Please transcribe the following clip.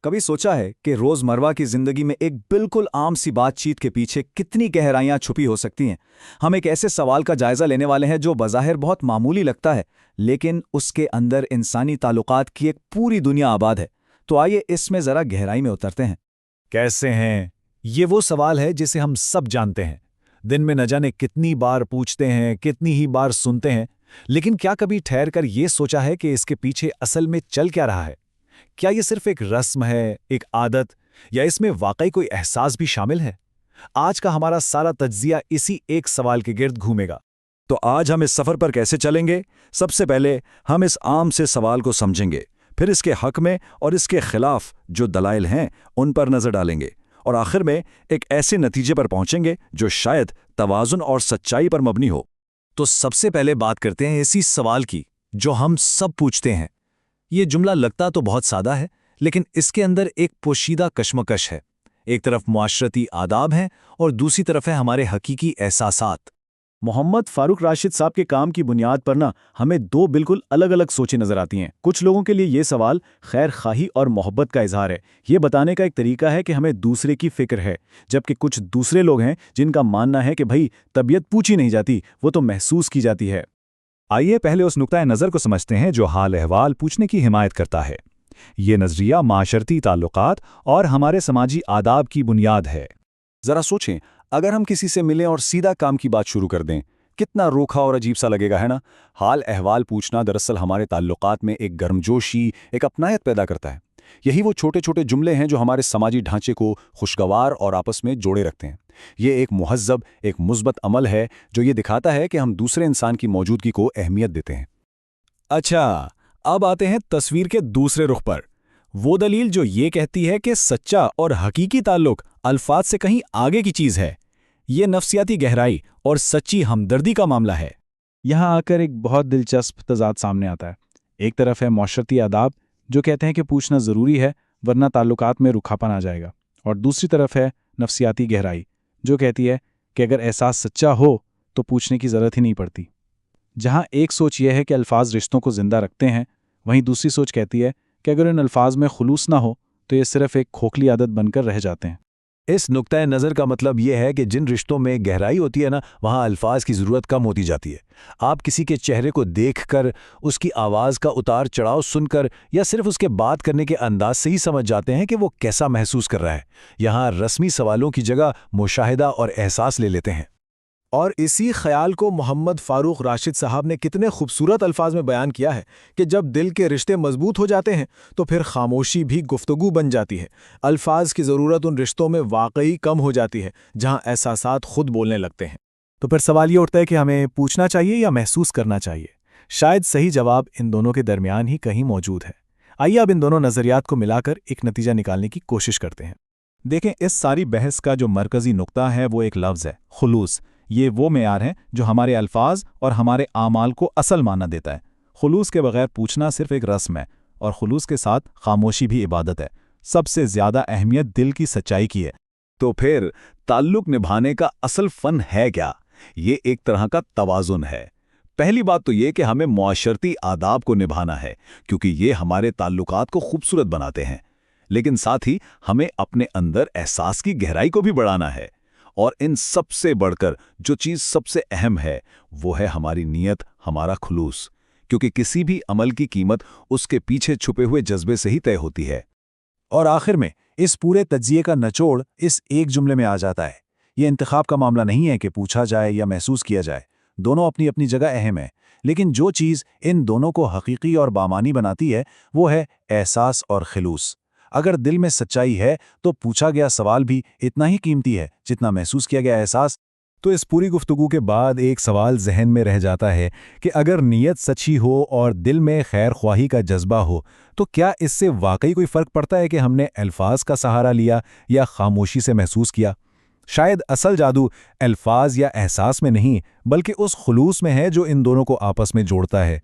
کبھی سوچا ہے کہ روزمرہ کی زندگی میں ایک بالکل عام سی بات چیت کے پیچھے کتنی گہرائیاں چھپی ہو سکتی ہیں؟ ہم ایک ایسے سوال کا جائزہ لینے والے ہیں جو بظاہر بہت معمولی لگتا ہے، لیکن اس کے اندر انسانی تعلقات کی ایک پوری دنیا آباد ہے۔ تو آئیے اس میں ذرا گہرائی میں اترتے ہیں۔ کیسے ہیں؟ یہ وہ سوال ہے جسے ہم سب جانتے ہیں، دن میں نہ جانے کتنی بار پوچھتے ہیں، کتنی ہی بار سنتے ہیں، لیکن کیا کبھی ٹھہر کر یہ سوچا ہے کہ اس کے پیچھے اصل میں چل کیا رہا ہے؟ کیا یہ صرف ایک رسم ہے، ایک عادت، یا اس میں واقعی کوئی احساس بھی شامل ہے؟ آج کا ہمارا سارا تجزیہ اسی ایک سوال کے گرد گھومے گا۔ تو آج ہم اس سفر پر کیسے چلیں گے؟ سب سے پہلے ہم اس عام سے سوال کو سمجھیں گے، پھر اس کے حق میں اور اس کے خلاف جو دلائل ہیں ان پر نظر ڈالیں گے، اور آخر میں ایک ایسے نتیجے پر پہنچیں گے جو شاید توازن اور سچائی پر مبنی ہو۔ تو سب سے پہلے بات کرتے ہیں اسی سوال کی جو ہم سب پوچھتے ہیں۔ یہ جملہ لگتا تو بہت سادہ ہے، لیکن اس کے اندر ایک پوشیدہ کشمکش ہے۔ ایک طرف معاشرتی آداب ہیں اور دوسری طرف ہے ہمارے حقیقی احساسات۔ محمد فاروق راشد صاحب کے کام کی بنیاد پر ہمیں دو بالکل الگ الگ سوچیں نظر آتی ہیں۔ کچھ لوگوں کے لیے یہ سوال خیر خواہی اور محبت کا اظہار ہے، یہ بتانے کا ایک طریقہ ہے کہ ہمیں دوسرے کی فکر ہے، جبکہ کچھ دوسرے لوگ ہیں جن کا ماننا ہے کہ بھئی طبیعت پوچھی نہیں جاتی، وہ تو محسوس کی جاتی ہے۔ آئیے پہلے اس نقطۂ نظر کو سمجھتے ہیں جو حال احوال پوچھنے کی حمایت کرتا ہے۔ یہ نظریہ معاشرتی تعلقات اور ہمارے سماجی آداب کی بنیاد ہے۔ ذرا سوچیں، اگر ہم کسی سے ملیں اور سیدھا کام کی بات شروع کر دیں، کتنا روکھا اور عجیب سا لگے گا، ہے نا؟ حال احوال پوچھنا دراصل ہمارے تعلقات میں ایک گرمجوشی، ایک اپنائیت پیدا کرتا ہے۔ یہی وہ چھوٹے چھوٹے جملے ہیں جو ہمارے سماجی ڈھانچے کو خوشگوار اور آپس میں جوڑے رکھتے ہیں۔ یہ ایک مہذب، ایک مثبت عمل ہے جو یہ دکھاتا ہے کہ ہم دوسرے انسان کی موجودگی کو اہمیت دیتے ہیں۔ اچھا، اب آتے ہیں تصویر کے دوسرے رخ پر۔ وہ دلیل جو یہ کہتی ہے کہ سچا اور حقیقی تعلق الفاظ سے کہیں آگے کی چیز ہے۔ یہ نفسیاتی گہرائی اور سچی ہمدردی کا معاملہ ہے۔ یہاں آ کر ایک بہت دلچسپ تضاد سامنے آتا ہے۔ ایک طرف ہے معاشرتی آداب جو کہتے ہیں کہ پوچھنا ضروری ہے ورنہ تعلقات میں رکھاپن آ جائے گا، اور دوسری طرف ہے نفسیاتی گہرائی جو کہتی ہے کہ اگر احساس سچا ہو تو پوچھنے کی ضرورت ہی نہیں پڑتی۔ جہاں ایک سوچ یہ ہے کہ الفاظ رشتوں کو زندہ رکھتے ہیں، وہیں دوسری سوچ کہتی ہے کہ اگر ان الفاظ میں خلوص نہ ہو تو یہ صرف ایک کھوکھلی عادت بن کر رہ جاتے ہیں۔ اس نقطۂ نظر کا مطلب یہ ہے کہ جن رشتوں میں گہرائی ہوتی ہے وہاں الفاظ کی ضرورت کم ہوتی جاتی ہے۔ آپ کسی کے چہرے کو دیکھ کر، اس کی آواز کا اتار چڑھاؤ سن کر، یا صرف اس کے بات کرنے کے انداز سے ہی سمجھ جاتے ہیں کہ وہ کیسا محسوس کر رہا ہے۔ یہاں رسمی سوالوں کی جگہ مشاہدہ اور احساس لے لیتے ہیں۔ اور اسی خیال کو محمد فاروق راشد صاحب نے کتنے خوبصورت الفاظ میں بیان کیا ہے کہ جب دل کے رشتے مضبوط ہو جاتے ہیں تو پھر خاموشی بھی گفتگو بن جاتی ہے۔ الفاظ کی ضرورت ان رشتوں میں واقعی کم ہو جاتی ہے جہاں احساسات خود بولنے لگتے ہیں۔ تو پھر سوال یہ اٹھتا ہے کہ ہمیں پوچھنا چاہیے یا محسوس کرنا چاہیے؟ شاید صحیح جواب ان دونوں کے درمیان ہی کہیں موجود ہے۔ آئیے اب ان دونوں نظریات کو ملا کر ایک نتیجہ نکالنے کی کوشش کرتے ہیں۔ دیکھیں، اس ساری بحث کا جو مرکزی نقطہ ہے وہ ایک لفظ ہے، خلوص۔ یہ وہ معیار ہے جو ہمارے الفاظ اور ہمارے اعمال کو اصل معنی دیتا ہے۔ خلوص کے بغیر پوچھنا صرف ایک رسم ہے، اور خلوص کے ساتھ خاموشی بھی عبادت ہے۔ سب سے زیادہ اہمیت دل کی سچائی کی ہے۔ تو پھر تعلق نبھانے کا اصل فن ہے کیا؟ یہ ایک طرح کا توازن ہے۔ پہلی بات تو یہ کہ ہمیں معاشرتی آداب کو نبھانا ہے، کیونکہ یہ ہمارے تعلقات کو خوبصورت بناتے ہیں، لیکن ساتھ ہی ہمیں اپنے اندر احساس کی گہرائی کو بھی بڑھانا ہے۔ اور ان سب سے بڑھ کر جو چیز سب سے اہم ہے وہ ہے ہماری نیت، ہمارا خلوص، کیونکہ کسی بھی عمل کی قیمت اس کے پیچھے چھپے ہوئے جذبے سے ہی طے ہوتی ہے۔ اور آخر میں اس پورے تجزیے کا نچوڑ اس ایک جملے میں آ جاتا ہے۔ یہ انتخاب کا معاملہ نہیں ہے کہ پوچھا جائے یا محسوس کیا جائے، دونوں اپنی اپنی جگہ اہم ہیں، لیکن جو چیز ان دونوں کو حقیقی اور بامانی بناتی ہے وہ ہے احساس اور خلوص۔ اگر دل میں سچائی ہے تو پوچھا گیا سوال بھی اتنا ہی قیمتی ہے جتنا محسوس کیا گیا احساس۔ تو اس پوری گفتگو کے بعد ایک سوال ذہن میں رہ جاتا ہے کہ اگر نیت سچی ہو اور دل میں خیر خواہی کا جذبہ ہو تو کیا اس سے واقعی کوئی فرق پڑتا ہے کہ ہم نے الفاظ کا سہارا لیا یا خاموشی سے محسوس کیا؟ شاید اصل جادو الفاظ یا احساس میں نہیں بلکہ اس خلوص میں ہے جو ان دونوں کو آپس میں جوڑتا ہے۔